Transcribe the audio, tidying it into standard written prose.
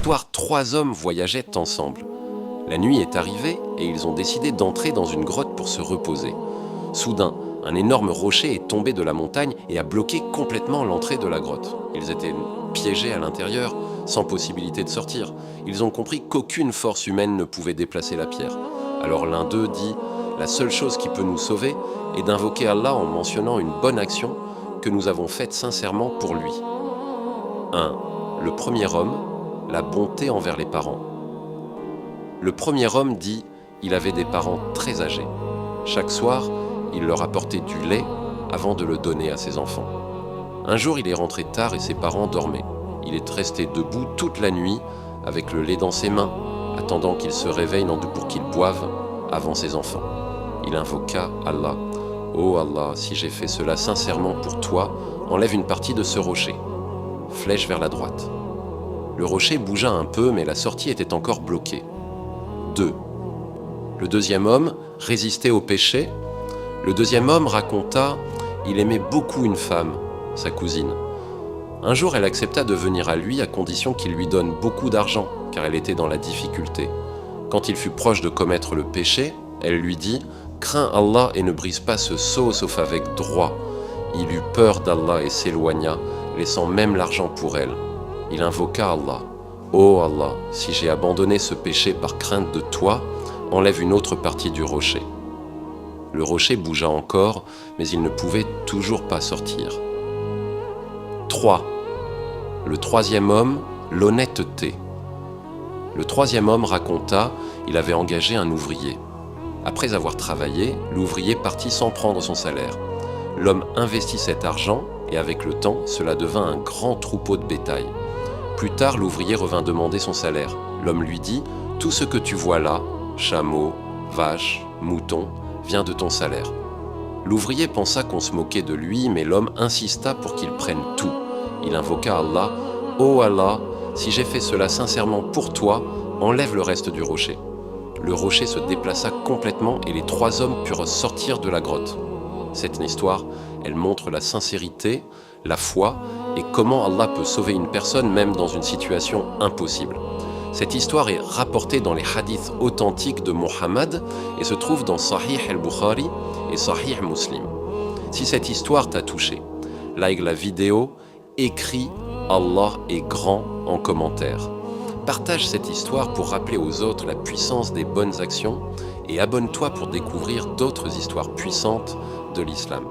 histoire, 3 hommes voyageaient ensemble. La nuit est arrivée et ils ont décidé d'entrer dans une grotte pour se reposer. Soudain, un énorme rocher est tombé de la montagne et a bloqué complètement l'entrée de la grotte. Ils étaient piégés à l'intérieur, sans possibilité de sortir. Ils ont compris qu'aucune force humaine ne pouvait déplacer la pierre. Alors l'un d'eux dit « La seule chose qui peut nous sauver est d'invoquer Allah en mentionnant une bonne action que nous avons faite sincèrement pour lui. » 1. Le premier homme, la bonté envers les parents. Le premier homme dit « Il avait des parents très âgés. Chaque soir, il leur apportait du lait avant de le donner à ses enfants. Un jour, il est rentré tard et ses parents dormaient. Il est resté debout toute la nuit avec le lait dans ses mains, attendant qu'ils se réveillent pour qu'ils boivent avant ses enfants. Il invoqua Allah. « Oh Allah, si j'ai fait cela sincèrement pour toi, enlève une partie de ce rocher. » Flèche vers la droite. Le rocher bougea un peu, mais la sortie était encore bloquée. 2. Le deuxième homme résistait au péché. Le deuxième homme raconta « Il aimait beaucoup une femme, sa cousine. Un jour, elle accepta de venir à lui à condition qu'il lui donne beaucoup d'argent, car elle était dans la difficulté. Quand il fut proche de commettre le péché, elle lui dit « Crains Allah et ne brise pas ce sceau sauf avec droit. » Il eut peur d'Allah et s'éloigna, laissant même l'argent pour elle. Il invoqua Allah. « Oh Allah, si j'ai abandonné ce péché par crainte de toi, enlève une autre partie du rocher. » Le rocher bougea encore, mais il ne pouvait toujours pas sortir. 3. Le troisième homme, l'honnêteté. Le troisième homme raconta, il avait engagé un ouvrier. Après avoir travaillé, l'ouvrier partit sans prendre son salaire. L'homme investit cet argent et avec le temps, cela devint un grand troupeau de bétail. Plus tard, l'ouvrier revint demander son salaire. L'homme lui dit « Tout ce que tu vois là, chameaux, vaches, moutons, vient de ton salaire. » L'ouvrier pensa qu'on se moquait de lui, mais l'homme insista pour qu'il prenne tout. Il invoqua Allah. « Oh Allah, si j'ai fait cela sincèrement pour toi, enlève le reste du rocher. » Le rocher se déplaça complètement et les 3 hommes purent sortir de la grotte. Cette histoire, elle montre la sincérité, la foi et comment Allah peut sauver une personne même dans une situation impossible. Cette histoire est rapportée dans les hadiths authentiques de Muhammad et se trouve dans Sahih al-Bukhari et Sahih Muslim. Si cette histoire t'a touché, like la vidéo, écris « Allah est grand » en commentaire. Partage cette histoire pour rappeler aux autres la puissance des bonnes actions et abonne-toi pour découvrir d'autres histoires puissantes de l'islam.